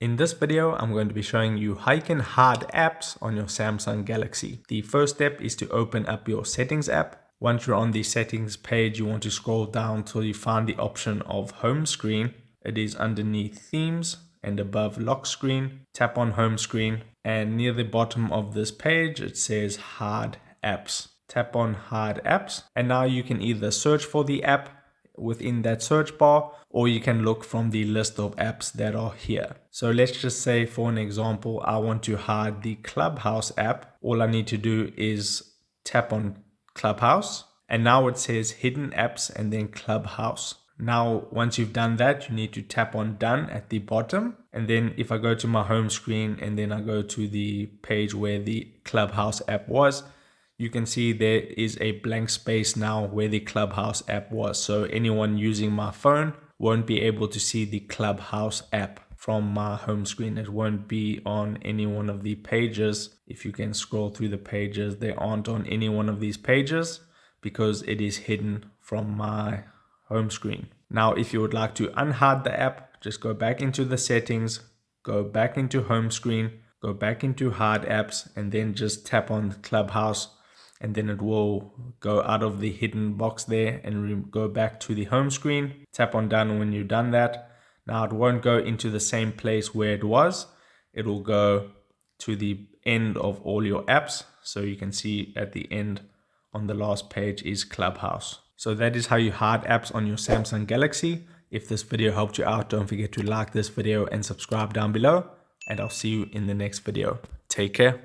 In this video, I'm going to be showing you how you can hide apps on your Samsung Galaxy. The first step is to open up your settings app. Once you're on the settings page, you want to scroll down till you find the option of home screen. It is underneath themes and above lock screen. Tap on home screen and near the bottom of this page, it says hide apps. Tap on hide apps and now you can either search for the app within that search bar, or you can look from the list of apps that are here. So let's just say, for an example, I want to hide the Clubhouse app. All I need to do is tap on Clubhouse and now it says hidden apps and then Clubhouse. Now, once you've done that, you need to tap on done at the bottom. And then if I go to my home screen and then I go to the page where the Clubhouse app was, you can see there is a blank space now where the Clubhouse app was. So anyone using my phone won't be able to see the Clubhouse app from my home screen. It won't be on any one of the pages. If you can scroll through the pages, they aren't on any one of these pages because it is hidden from my home screen. Now, if you would like to unhide the app, just go back into the settings, go back into home screen, go back into hide apps, and then just tap on Clubhouse. And then it will go out of the hidden box there and go back to the home screen. Tap on done when you've done that. Now it won't go into the same place where it was. It will go to the end of all your apps. So you can see at the end on the last page is Clubhouse. So that is how you hide apps on your Samsung Galaxy. If this video helped you out, don't forget to like this video and subscribe down below. And I'll see you in the next video. Take care.